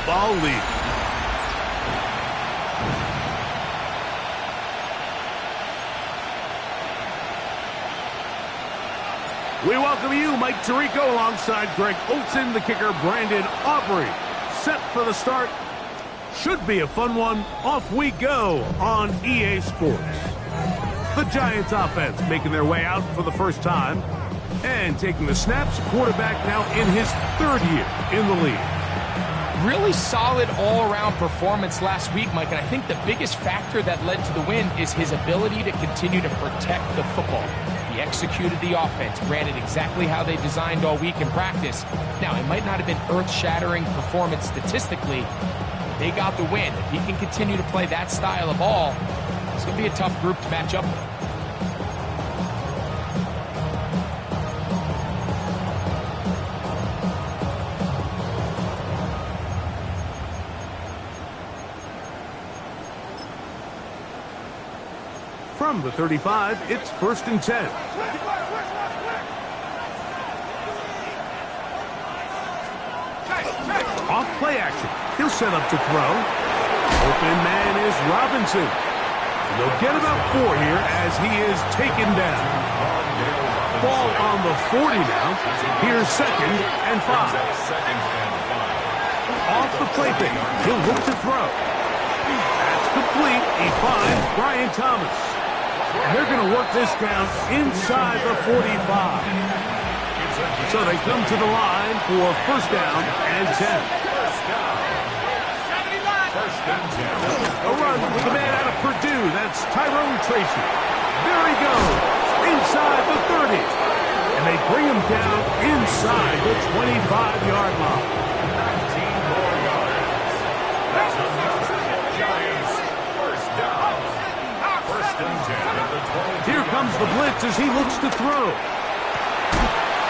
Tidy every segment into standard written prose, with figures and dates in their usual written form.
football league. We welcome you, Mike Tirico, alongside Greg Olson, the kicker, Brandon Aubrey. Set for the start. Should be a fun one. Off we go on EA Sports. The Giants offense making their way out for the first time. And taking the snaps, quarterback now in his third year in the league. Really solid all-around performance last week, Mike, and I think the biggest factor that led to the win is his ability to continue to protect the football. He executed the offense, granted exactly how they designed all week in practice. Now, it might not have been earth-shattering performance statistically, but they got the win. If he can continue to play that style of ball, it's going to be a tough group to match up with. From the 35, it's 1st and 10. Off play action. He'll set up to throw. Open man is Robinson. And they'll get about 4 here as he is taken down. Ball on the 40 now. Here's 2nd and 5. Off the play fake. He'll look to throw. That's complete. He finds Brian Thomas. And they're going to work this down inside the 45. So they come to the line for 1st down and 10. A run with the man out of Purdue. That's Tyrone Tracy. There he goes. Inside the 30. And they bring him down inside the 25-yard line. Here comes the blitz as he looks to throw.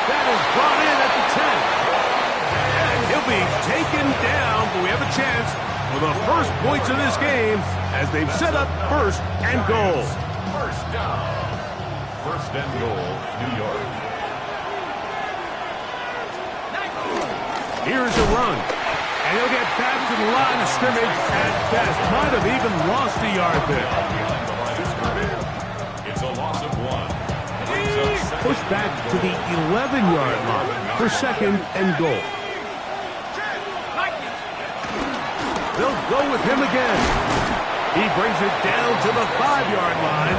That is brought in at the 10. And he'll be taken down, but we have a chance for the first points of this game as they've set up 1st and goal. 1st down. 1st and goal, New York. Here's a run. And he'll get back to the line of scrimmage at best. Might have even lost a yard there. It's a loss of 1. Pushed back to the 11-yard line for 2nd and goal. They'll go with him again. He brings it down to the 5-yard line,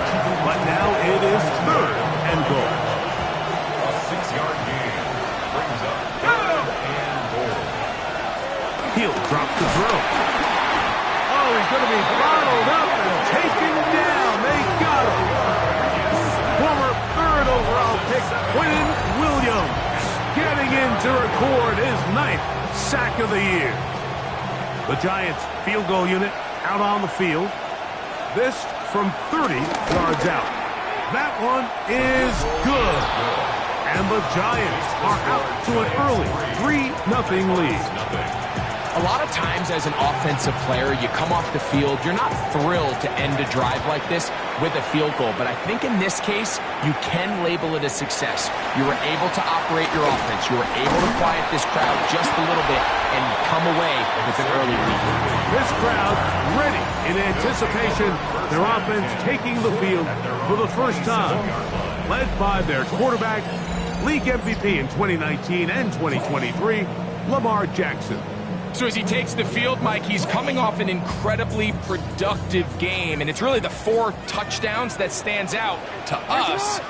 but now it is 3rd and goal. A 6-yard gain brings up 3rd and goal. He'll drop the throw. Oh, he's going to be bottled up and taken down. They got him. Former 3rd overall pick, Quinn Williams, getting in to record his 9th sack of the year. The Giants field goal unit out on the field. This from 30 yards out. That one is good. And the Giants are out to an early 3-0 lead. A lot of times as an offensive player, you come off the field, you're not thrilled to end a drive like this with a field goal. But I think in this case, you can label it a success. You were able to operate your offense. You were able to quiet this crowd just a little bit and come away with an early lead. This crowd ready in anticipation. Their offense taking the field for the first time. Led by their quarterback, league MVP in 2019 and 2023, Lamar Jackson. So as he takes the field, Mike, he's coming off an incredibly productive game, and it's really the 4 touchdowns that stands out to us.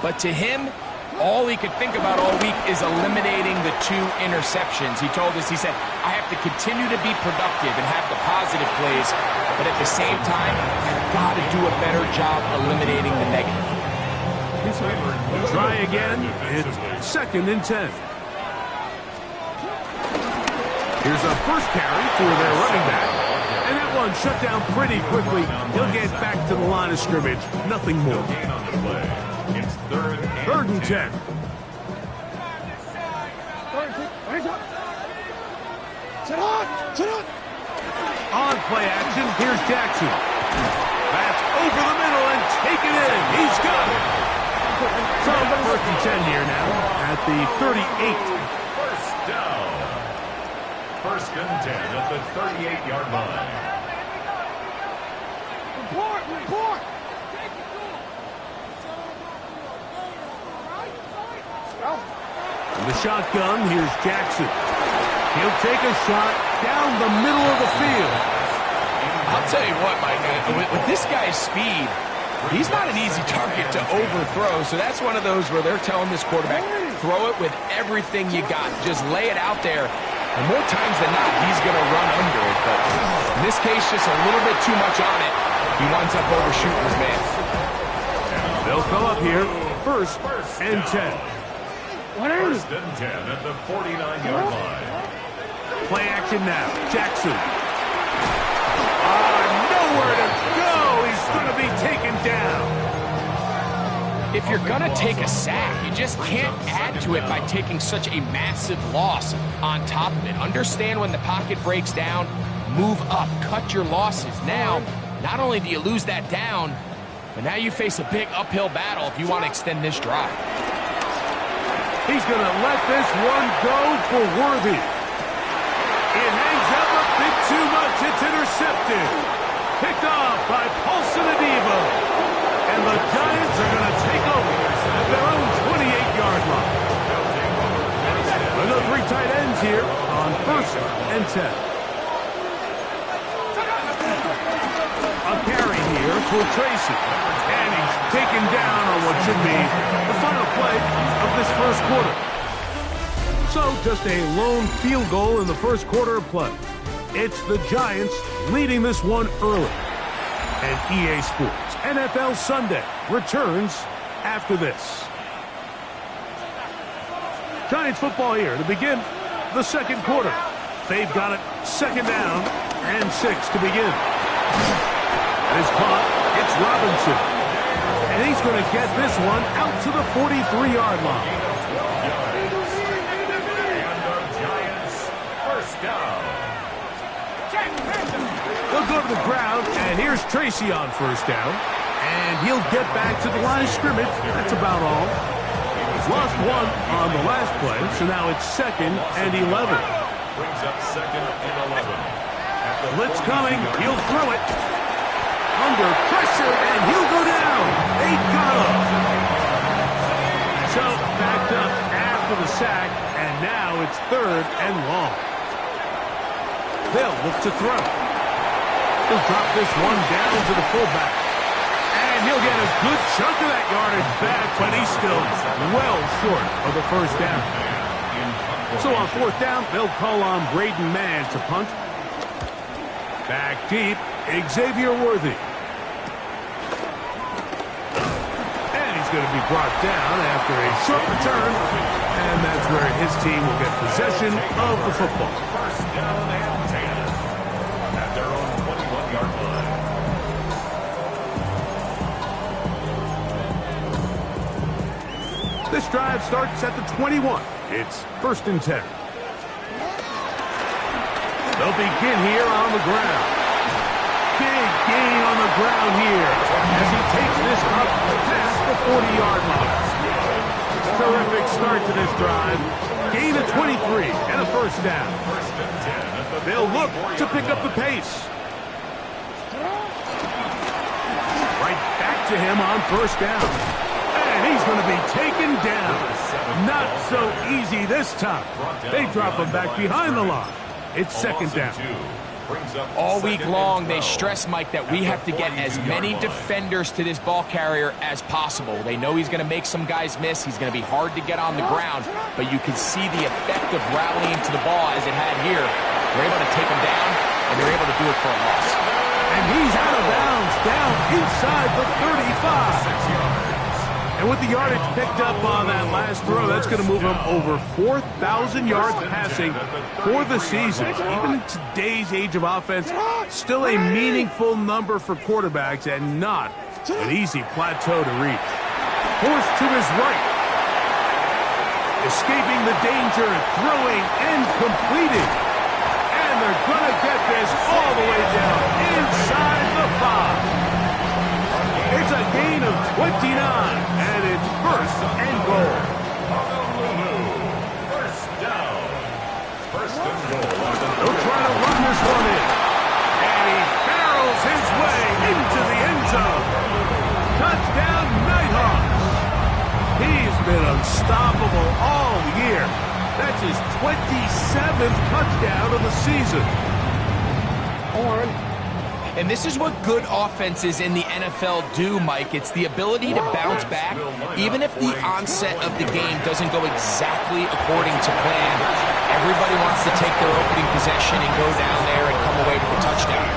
But to him, all he could think about all week is eliminating the 2 interceptions. He told us, he said, I have to continue to be productive and have the positive plays, but at the same time, I've got to do a better job eliminating the negative. Try again. It's 2nd and 10. Here's a first carry for their running back. And that one shut down pretty quickly. He'll get back to the line of scrimmage. Nothing more. It's 3rd and 10. On play action, here's Jackson. That's over the middle and taken in. He's got it. So 1st and 10 here now at the 38. 1st down. first and 10 at the 38-yard line. Report! In the shotgun, here's Jackson. He'll take a shot down the middle of the field. I'll tell you what, Mike, with this guy's speed, he's not an easy target to overthrow, so that's one of those where they're telling this quarterback, throw it with everything you got. Just lay it out there, and more times than not, he's going to run under it. But in this case, just a little bit too much on it. He winds up overshooting his man. They'll go up here, first and 10. First and 10 at the 49-yard line. Play action now. Jackson. Nowhere to go. He's going to be taken down. If you're going to take a sack, you just can't add to it by taking such a massive loss on top of it. Understand when the pocket breaks down, move up, cut your losses. Now, not only do you lose that down, but now you face a big uphill battle if you want to extend this drive. He's going to let this one go for Worthy. It hangs up a bit too much. It's intercepted. Picked off by Paulson Adebo. And the Giants are going to take over at their own 28-yard line. Another three tight ends here on first and 10. A carry here for Tracy. And he's taken down on what should be the final play of this first quarter. So just a lone field goal in the first quarter of play. It's the Giants leading this one early. And EA Sports NFL Sunday returns after this. Giants football here to begin the second quarter. They've got it second down and 6 to begin. That is caught. It's Robinson. And he's going to get this one out to the 43-yard line. And the Giants first down. They'll go to the ground, and here's Tracy on first down. And he'll get back to the line of scrimmage. That's about all. He's lost one on the last play, so now it's second and 11. Brings up second and 11. Blitz coming. He'll throw it. Under pressure, and he'll go down. They got him. So backed up after the sack, and now it's third and long. They'll look to throw. He'll drop this one down to the fullback. And he'll get a good chunk of that yardage back, but he's still well short of the first down. So on fourth down, they'll call on Braden Mann to punt. Back deep, Xavier Worthy. And he's going to be brought down after a short return. And that's where his team will get possession of the football. First down and 10 at their own 21-yard line. This drive starts at the 21. It's first and 10. They'll begin here on the ground. Big gain on the ground here as he takes this up past the 40-yard line. Terrific start to this drive. Gain of 23 and a first down. They'll look to pick up the pace. Right back to him on first down. And he's going to be taken down. Not so easy this time. They drop him back behind the line. It's second down. All week long, they stress, Mike, that we have to get as many defenders to this ball carrier as possible. They know he's going to make some guys miss. He's going to be hard to get on the ground, but you can see the effect of rallying to the ball as it had here. They're able to take him down, and they're able to do it for a loss. And he's out of bounds, down inside the 35. And with the yardage picked up on that last throw, that's going to move him over 4,000 yards passing for the season. Even in today's age of offense, still a meaningful number for quarterbacks and not an easy plateau to reach. Forced to his right. Escaping the danger, throwing and completing. And they're going to get this all the way down inside the 5. It's a gain of 29, and it's first and goal. First down. First They'll try to run this one in. And he barrels his way into the end zone. Touchdown, Nighthawks. He's been unstoppable all year. That's his 27th touchdown of the season. And this is what good offenses in the NFL do, Mike. It's the ability to bounce back, even if the onset of the game doesn't go exactly according to plan. Everybody wants to take their opening possession and go down there and come away with a touchdown.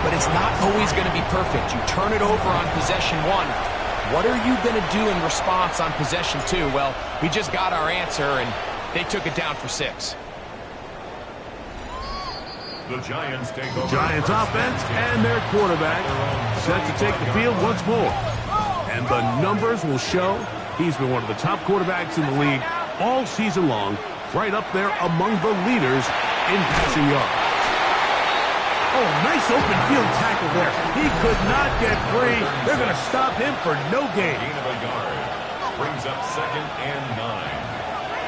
But it's not always going to be perfect. You turn it over on possession one. What are you going to do in response on possession two? Well, we just got our answer, and they took it down for 6. The Giants take over. Giants offense and their quarterback set to take the field once more. And the numbers will show he's been one of the top quarterbacks in the league all season long, right up there among the leaders in passing yards. Oh, nice open field tackle there. He could not get free. They're going to stop him for no gain. Gain of a yard. Brings up 2nd and 9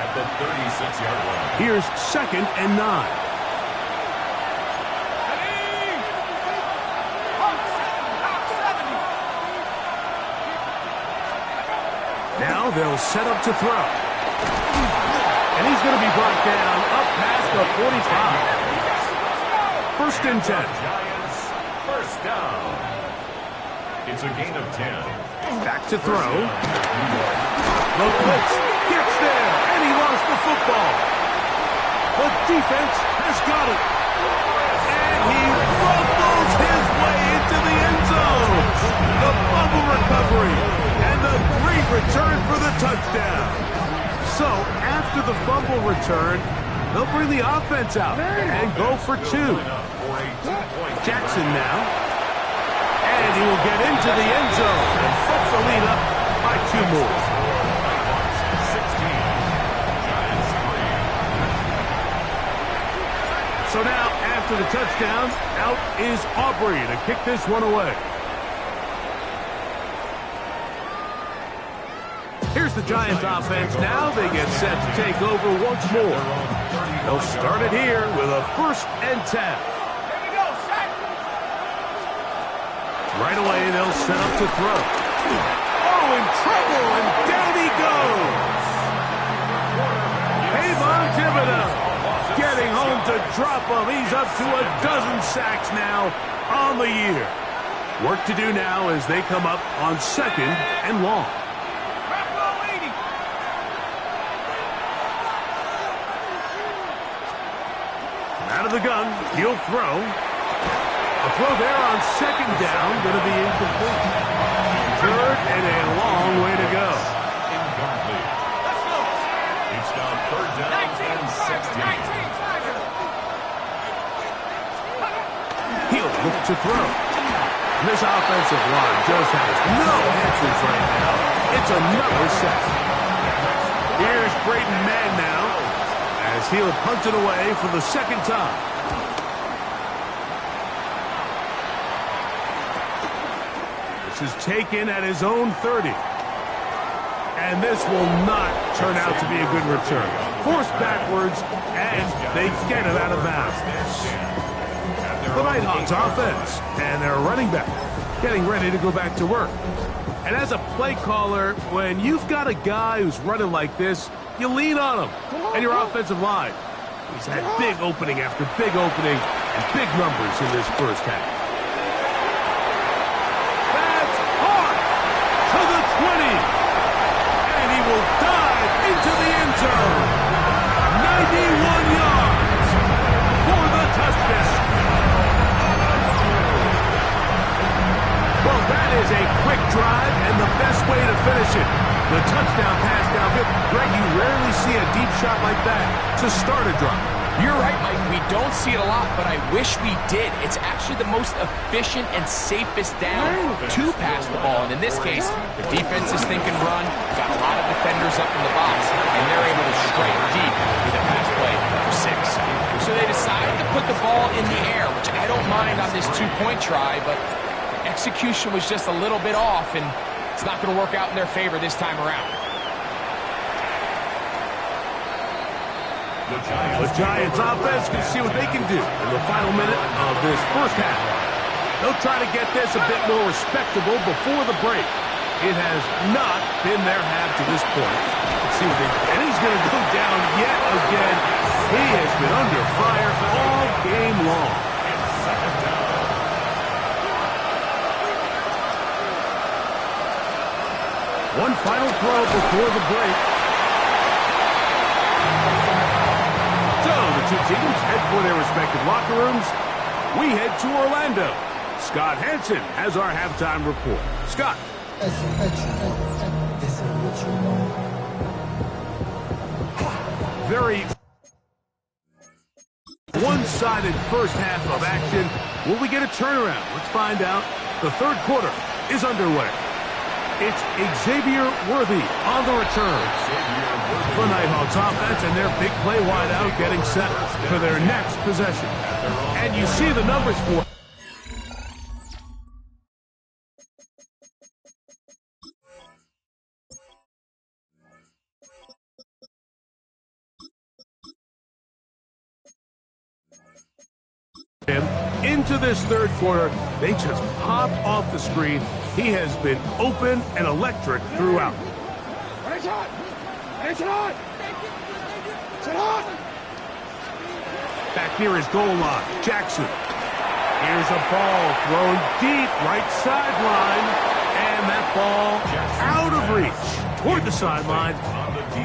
at the 36-yard line. Here's 2nd and 9. Now they'll set up to throw. And he's going to be brought down up past the 45. 1st and 10. Giants, 1st down. It's a gain of 10. Back to throw. The blitz gets there, and he lost the football. The defense has got it. And he fumbles his way into the end zone. The fumble recovery. And the great return for the touchdown. So, after the fumble return, they'll bring the offense out and go for 2. Jackson now. And he will get into the end zone and puts the lead up by 2 more. 16. Giants 3. So now, after the touchdown, out is Aubrey to kick this one away. Here's the Giants offense now. They get set to take over once more. They'll start it here with a 1st and 10. Right away, they'll set up to throw. Oh, in trouble, and down he goes. Avon Thibodeau getting home to drop him. He's up to a dozen sacks now on the year. Work to do now as they come up on 2nd and long. Out of the gun, he'll throw. A throw there on 2nd down, going to be incomplete. 3rd and a long way to go. Incomplete. It's now 3rd down and 16. He'll look to throw. This offensive line just has no answers right now. It's another sack. Here's Braden Mann now, as he'll punt it away for the 2nd time. This is taken at his own 30. And this will not turn out to be a good return. Forced backwards, and they get it out of bounds. The Nighthawks offense, and their running back getting ready to go back to work. And as a play caller, when you've got a guy who's running like this, you lean on him and your offensive line. He's had big opening after big opening and big numbers in this first half. That's hard to the 20. And he will dive into the end zone. 91 yards for the touchdown. Well, that is a quick drive and the best way to finish it. The touchdown pass downfield. Greg, you rarely see a deep shot like that to start a drive. You're right, Mike. We don't see it a lot, but I wish we did. It's actually the most efficient and safest down to pass the ball. And in this case, the defense is thinking run, got a lot of defenders up in the box, and they're able to strike deep with a pass play for 6. So they decided to put the ball in the air, which I don't mind on this 2-point try, but execution was just a little bit off, and it's not going to work out in their favor this time around. The Giants offense can see what they can do in the final minute of this first half. They'll try to get this a bit more respectable before the break. It has not been their half to this point. Let's see what they do. And he's going to go down yet again. He has been under fire all game long. It's second down. One final throw before the break. So the two teams head for their respective locker rooms. We head to Orlando. Scott Hansen has our halftime report. Scott. Very one-sided first half of action. Will we get a turnaround? Let's find out. The third quarter is underway. It's Xavier Worthy on the return. The Nighthawks offense and their big play wideout getting set for their next possession. And you see the numbers for him into this third quarter. They just pop off the screen. He has been open and electric throughout. Back near his goal line, Jackson. Here's a ball thrown deep right sideline, and that ball out of reach toward the sideline.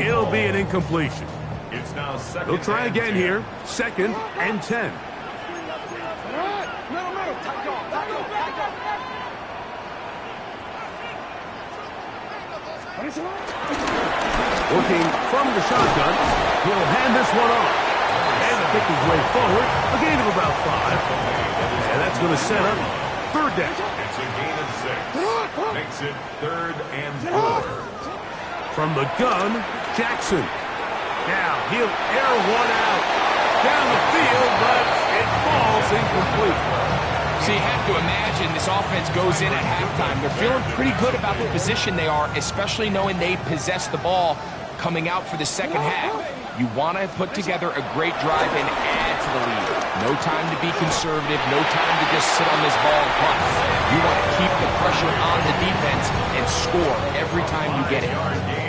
It'll be an incompletion. It's now second. They'll try again here. 2nd and 10. Working from the shotgun, he'll hand this one off. And to pick his way forward, a gain of about 5. And that's going to set up third down. It's a gain of 6. Makes it 3rd and 4. From the gun, Jackson. Now he'll air one out down the field, but it falls incomplete. So you have to imagine this offense goes in at halftime. They're feeling pretty good about the position they are, especially knowing they possess the ball coming out for the second half. You want to put together a great drive and add to the lead. No time to be conservative, no time to just sit on this ball and punt. You want to keep the pressure on the defense and score every time you get it.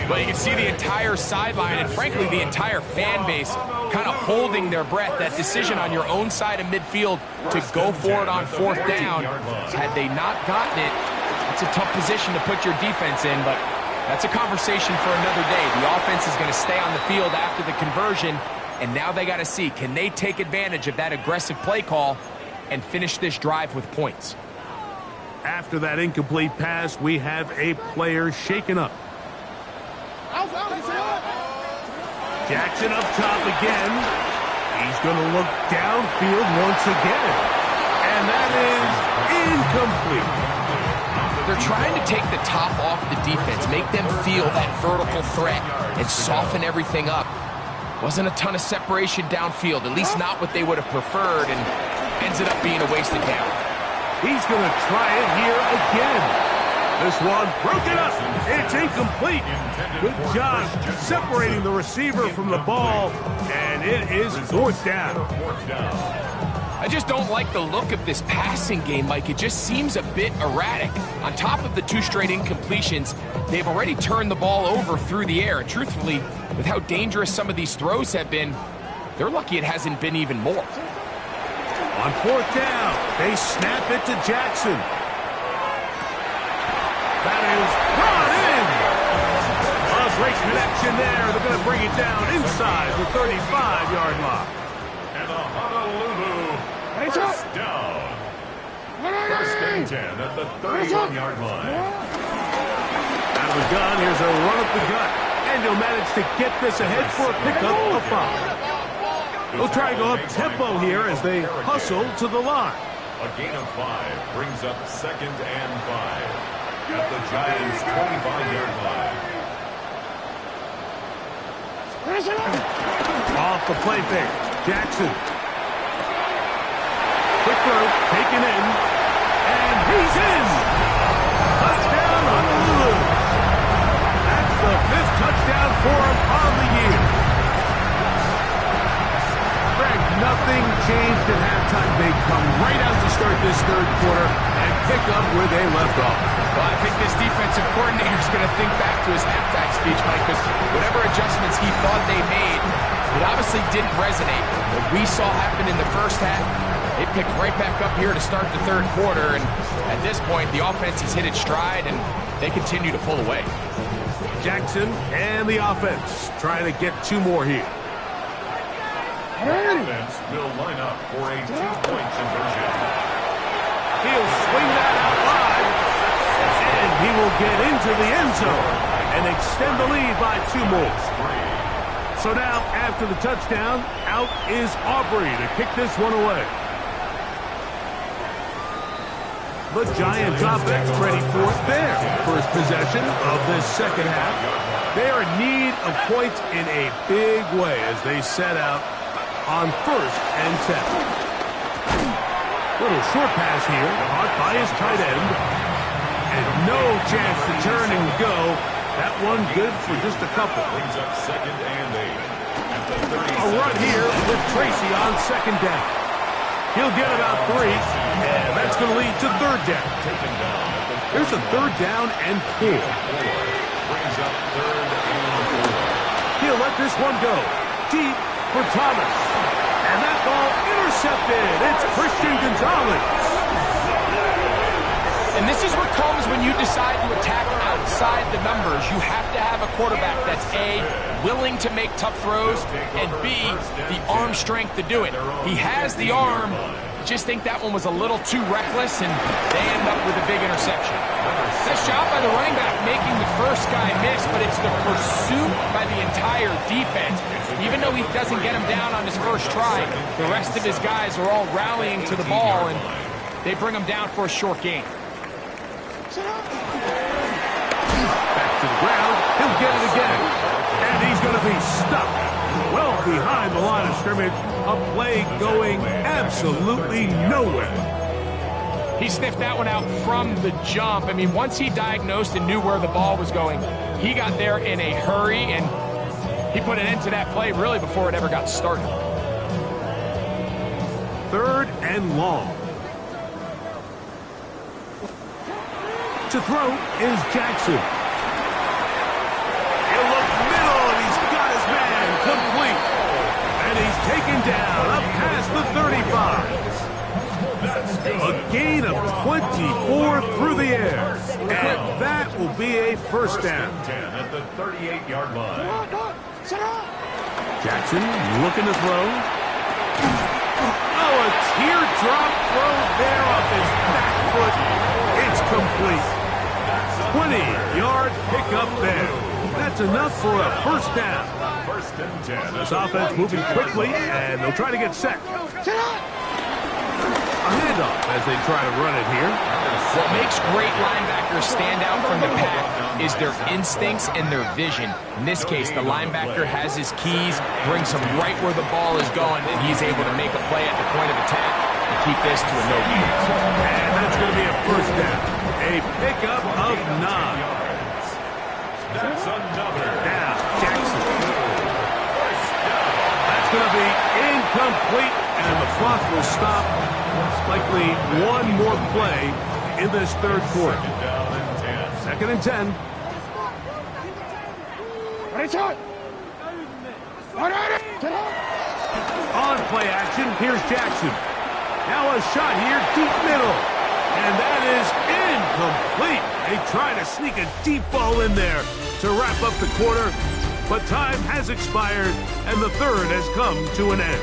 Well, you can see the entire sideline and, frankly, the entire fan base kind of holding their breath. That decision on your own side of midfield to go for it on 4th down, had they not gotten it, it's a tough position to put your defense in, but that's a conversation for another day. The offense is going to stay on the field after the conversion, and now they got to see, can they take advantage of that aggressive play call and finish this drive with points? After that incomplete pass, we have a player shaken up. Jackson up top again. He's going to look downfield once again. And that is incomplete. They're trying to take the top off the defense, make them feel that vertical threat, and soften everything up. Wasn't a ton of separation downfield, at least not what they would have preferred, and ends it up being a wasted down. He's going to try it here again. This one broken up. It's incomplete. Good job separating the receiver from the ball, and it is 4th down. I just don't like the look of this passing game, Mike. It just seems a bit erratic. On top of the 2 straight incompletions, they've already turned the ball over through the air. And truthfully, with how dangerous some of these throws have been, they're lucky it hasn't been even more. On 4th down, they snap it to Jackson. That is brought in. A great connection there. They're going to bring it down inside the 35-yard line. And the Honolulu first down. 1st and 10 at the 31-yard line. Out of the gun, here's a run up the gut. And he'll manage to get this ahead for a pickup of 5. They'll try to go up-tempo here as they hustle to the line. A gain of 5 brings up 2nd and 5. At the Giants' 25-yard line. Off the play fake. Jackson. Quick throw, taken in. And he's in! Touchdown, Honolulu! That's the 5th touchdown for him on the year. nothing changed at halftime. They come right out to start this third quarter and pick up where they left off. Well, I think this defensive coordinator is going to think back to his halftime speech, Mike, because whatever adjustments he thought they made, it obviously didn't resonate. What we saw happen in the first half, they picked right back up here to start the third quarter, and at this point, the offense has hit its stride, and they continue to pull away. Jackson and the offense trying to get two more here. Offense will line up for a two-point conversion. He'll swing that out wide, and he will get into the end zone and extend the lead by two more. So now, after the touchdown, out is Aubrey to kick this one away. The Giants offense ready for their first possession of this second half. They are in need of points in a big way as they set out on 1st and 10. Little short pass here, caught by his tight end. And no chance to turn and go. That one good for just a couple. Brings up 2nd and 8. A run here with Tracy on 2nd down. He'll get about 3, and that's going to lead to 3rd down. Here's a 3rd down and 4. Brings up 3rd and 4. He'll let this one go. Deep for Thomas. And that ball intercepted. It's Christian Gonzalez. And this is what comes when you decide to attack outside the numbers. You have to have a quarterback that's A, willing to make tough throws, and B, the arm strength to do it. He has the arm. Just think that one was a little too reckless, and they end up with a big interception. Nice job by the running back making the first guy miss, but it's the pursuit by the entire defense. Even though he doesn't get him down on his first try, the rest of his guys are all rallying to the ball, and they bring him down for a short gain. Back to the ground. He'll get it again. And he's going to be stuck well behind the line of scrimmage. A play going absolutely nowhere. He sniffed that one out from the jump. I mean, once he diagnosed and knew where the ball was going, he got there in a hurry, and he put an end to that play really before it ever got started. 3rd and long. To throw is Jackson. He'll look middle, and he's got his man complete. And he's taken down up past the 35. A gain of 24 through the air. And that will be a first down. 10 at the 38-yard line. Jackson looking to throw. Oh, a teardrop throw there off his back foot. It's complete. 20-yard pickup there. That's enough for a first down. 1st and 10. This offense moving quickly, and they'll try to get set. A handoff as they try to run it here. What makes great linebackers stand out from the pack is their instincts and their vision. In this case, the linebacker has his keys, brings him right where the ball is going, and he's able to make a play at the point of attack and keep this to a no gain. And that's going to be a first down. A pickup of 9. That's another. Now, Jackson. That's going to be incomplete, and the clock will stop. Likely one more play in this third quarter. 2nd and 10. On play action, here's Jackson. Now a shot here, deep middle. And that is incomplete. They try to sneak a deep ball in there to wrap up the quarter. But time has expired, and the third has come to an end.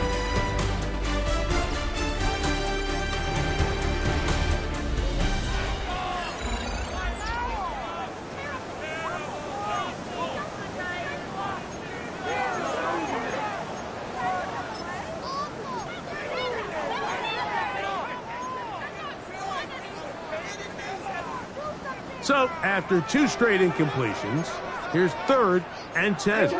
So, after 2 straight incompletions, here's 3rd and 10. To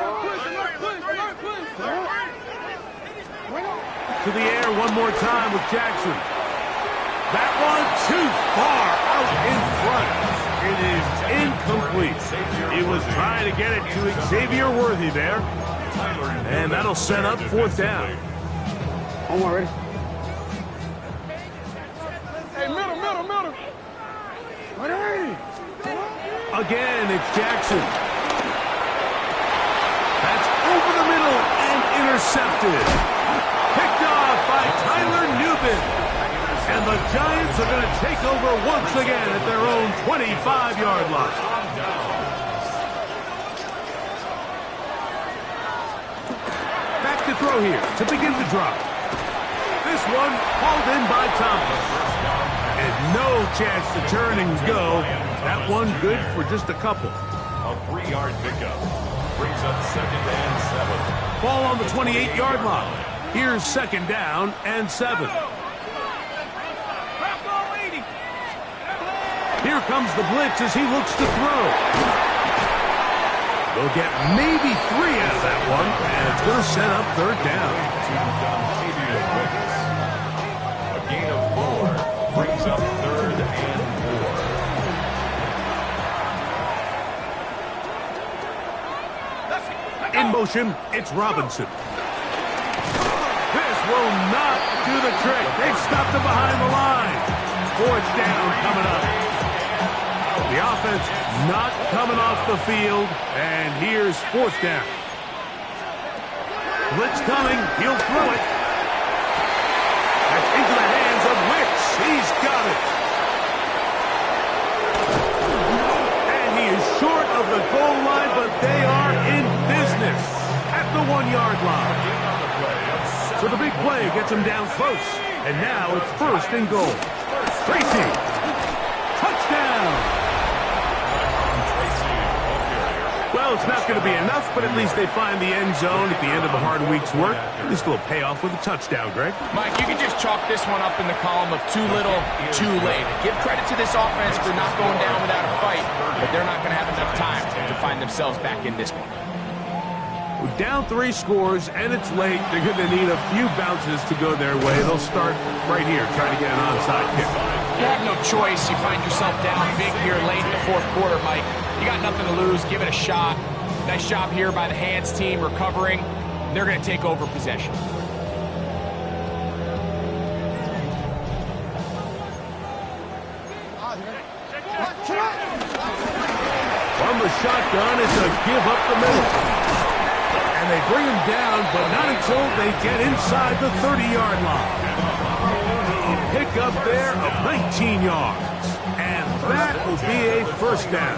the air one more time with Jackson. That one too far out in front. It is incomplete. He was trying to get it to Xavier Worthy there. And that'll set up 4th down. One more, ready? Hey, middle. Ready? Again, it's Jackson. That's over the middle and intercepted. Picked off by Tyler Newbin. And the Giants are going to take over once again at their own 25-yard line. Back to throw here to begin the drive. This one hauled in by Thomas. And no chance to turn and go. That one good for just a couple. A 3-yard pickup. Brings up 2nd and 7. Ball on the 28-yard line. Here's 2nd down and 7. Here comes the blitz as he looks to throw. They'll get maybe 3 out of that one, and it's going to set up 3rd down. A gain of 4 brings up 3rd and 4. In motion, it's Robinson. This will not do the trick. They've stopped him behind the line. 4th down coming up. The offense not coming off the field, and here's 4th down. Blitz coming. He'll throw it. That's into the hands of Wicks. He's got it. And he is short of the goal line, but they are in business at the 1-yard line. So the big play gets him down close, and now it's 1st and goal. Tracy. Touchdown. Well, it's not going to be enough, but at least they find the end zone at the end of a hard week's work. At least a little payoff with a touchdown, Greg. Mike, you can just chalk this one up in the column of too little, too late. Give credit to this offense for not going down without a fight, but they're not going to have enough time to find themselves back in this one. We're down 3 scores, and it's late. They're going to need a few bounces to go their way. They'll start right here, trying to get an onside kick. You have no choice. You find yourself down big here late in the 4th quarter, Mike. You got nothing to lose. Give it a shot. Nice job here by the hands team recovering. They're going to take over possession. From the shotgun, it's a give up the middle. And they bring him down, but not until they get inside the 30-yard line. A pickup there of 19 yards. And that will be a 1st down.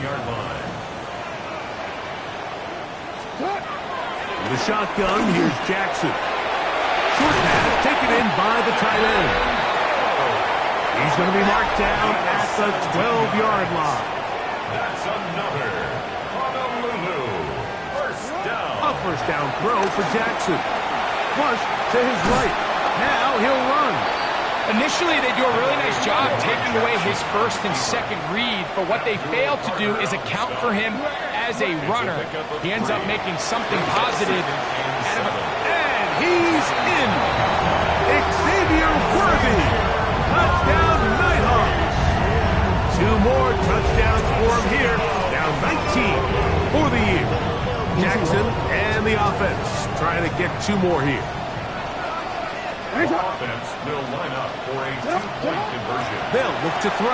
The shotgun, here's Jackson. Short pass taken in by the tight end. He's going to be marked down at the 12-yard line. That's another Honolulu. 1st down. A 1st down throw for Jackson. Flush to his right. Now he'll run. Initially, they do a really nice job taking away his 1st and 2nd read, but what they fail to do is account for him as a runner. He ends up making something positive out of it. And he's in. Xavier Worthy. Touchdown, Nighthawks. 2 more touchdowns for him here. Now 19 for the year. Jackson and the offense trying to get 2 more here. The offense will line up for a 2-point conversion. They'll look to throw.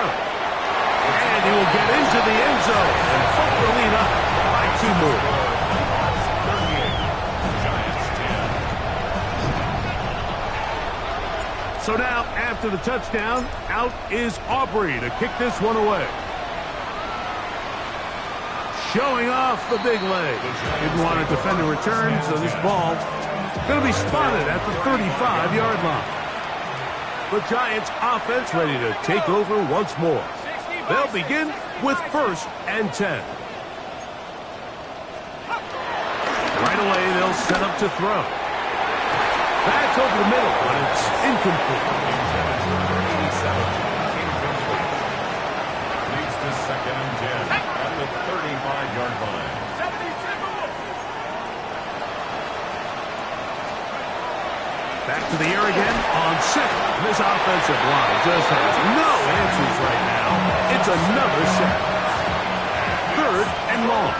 And he will get into the end zone and put the lead up by 2 more. Giants 10. So now, after the touchdown, out is Aubrey to kick this one away. Showing off the big leg. Didn't want to defend a return, so this ball going to be spotted at the 35-yard line. The Giants offense ready to take over once more. They'll begin with 1st and 10. Right away, they'll set up to throw. That's over the middle, but it's incomplete. Leads to 2nd and 10 at the 35-yard line. Back to the air again on 2nd. This offensive line just has no answers right now. It's another sack. 3rd and long.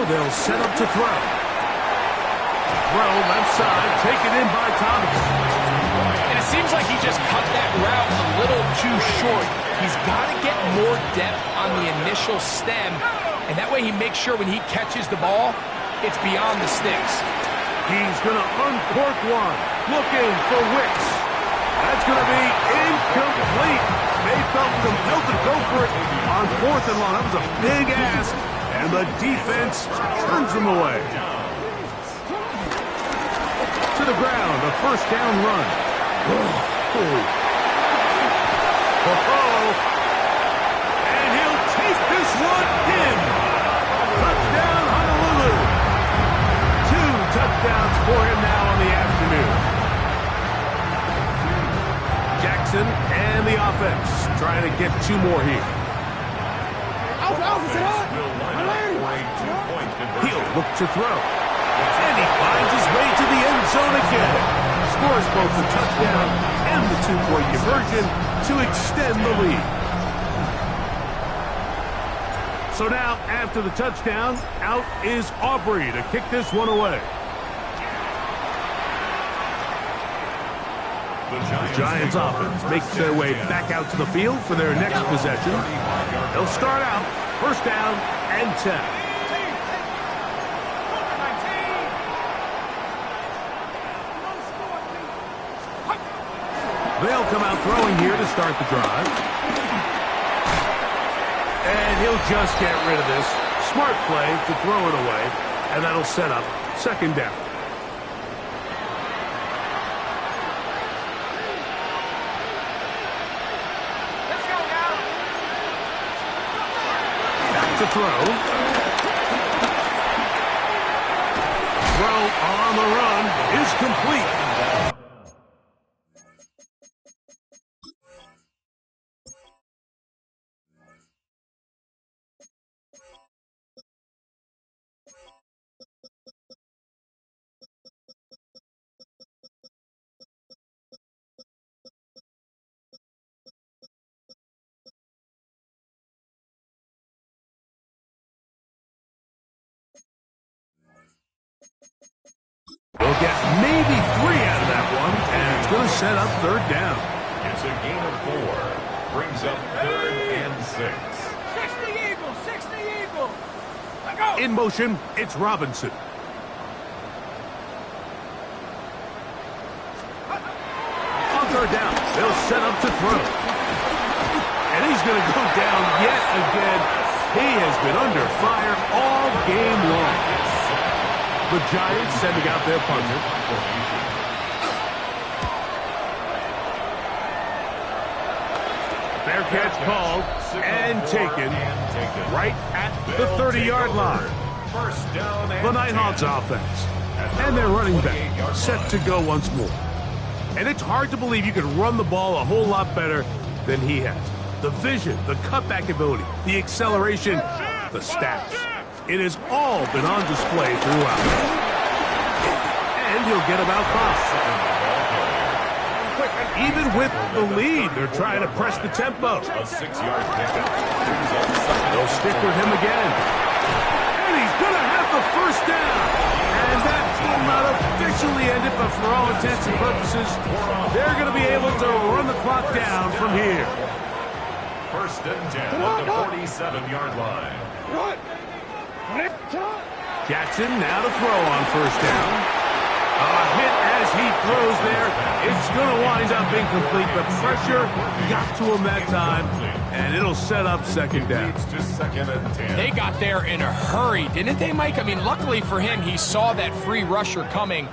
they'll set up to throw. Throw left side, taken in by Thomas. And it seems like he just cut that route a little too short. He's got to get more depth on the initial stem, and that way he makes sure when he catches the ball, it's beyond the sticks. He's going to uncork one, looking for Wicks. That's going to be incomplete. They felt compelled to go for it on 4th and long. That was a big ask, and the defense turns them away. To the ground, a first down run. And he'll take this one in. Touchdown, Honolulu. 2 touchdowns for him now on the afternoon. Jackson and the offense trying to get 2 more here. He'll look to throw. And he finds his way to the end zone again. Scores both the touchdown and the 2-point conversion to extend the lead. So now, after the touchdown, out is Aubrey to kick this one away. The Giants offense makes their way back out to the field for their next possession. They'll start out, first down and 10. They'll come out throwing here to start the drive. And he'll just get rid of this. Smart play to throw it away, and that'll set up second down. To throw. Throw on the run is complete. They'll get maybe 3 out of that one, and it's going to set up third down. It's a gain of 4. Brings up 3rd and 6. 60 Eagles! Let go! In motion, it's Robinson. On third down, they'll set up to throw. And he's going to go down yet again. He has been under fire all game long. The Giants sending out their punter. Fair catch called and taken right at the 30-yard line. The Nighthawks offense and their running back set to go once more. And it's hard to believe you can run the ball a whole lot better than he has. The vision, the cutback ability, the acceleration, the stats. It has all been on display throughout. And he'll get about 5. Even with the lead, they're trying to press the tempo. A 6-yard pickup. They'll stick with him again. And he's going to have the first down. And that will not officially end it, but for all intents and purposes, they're going to be able to run the clock down from here. First and 10 at the 47-yard line. Jackson now to throw on first down. A hit as he throws there. It's going to wind up incomplete, but pressure got to him that time, and it'll set up second down. They got there in a hurry, didn't they, Mike? I mean, luckily for him, he saw that free rusher coming,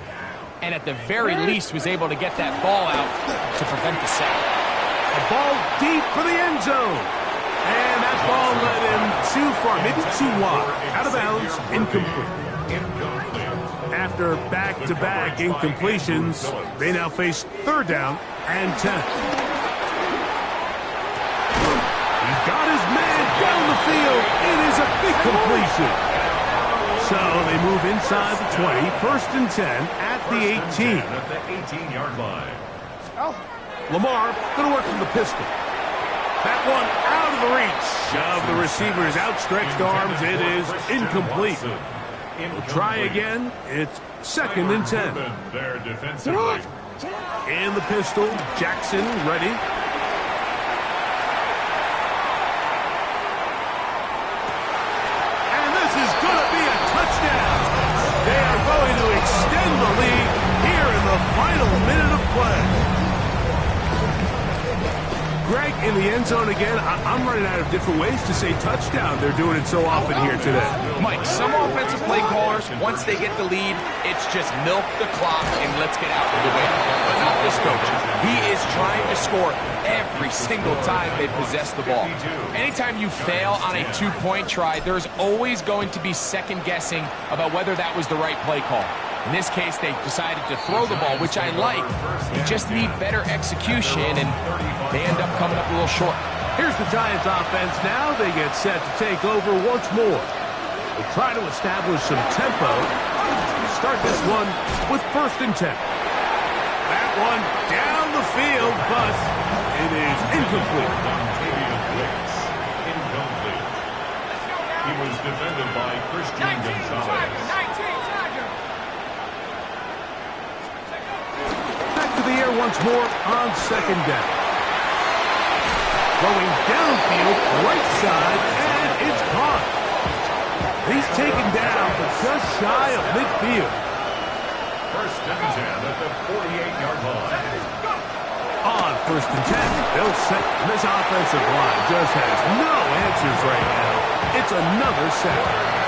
and at the very least was able to get that ball out to prevent the sack. A ball deep for the end zone. And that ball led him too far, maybe too wide. Out of bounds, incomplete. After back-to-back incompletions, they now face third down and 10. He's got his man down the field. It is a big completion. So they move inside the 20, first and 10 at the 18. At the 18-yard line. Lamar going to work from the pistol. That one out of the reach of the receiver's outstretched arms. It is incomplete. We'll try again. It's 2nd and 10. There defensively. In the pistol, Jackson ready. And this is going to be a touchdown. They are going to extend the lead here in the final minute of play. Greg, in the end zone again, I'm running out of different ways to say touchdown. They're doing it so often here today. Mike, some offensive play callers, once they get the lead, it's just milk the clock and let's get out of the way. But not this coach. He is trying to score every single time they possess the ball. Anytime you fail on a 2-point try, there's always going to be second guessing about whether that was the right play call. In this case, they decided to throw the ball, which I like. They just need better execution, and they end up coming up a little short. Here's the Giants offense now. They get set to take over once more. They try to establish some tempo. Start this one with 1st and 10. That one down the field, but it is incomplete. Incomplete. He was defended by Christian Gonzalez. The air once more on 2nd down. Going downfield, right side, and it's caught. He's taken down, but just shy of midfield. 1st and 10 at the 48-yard line. On 1st and 10, they'll set. This offensive line just has no answers right now. It's another sack.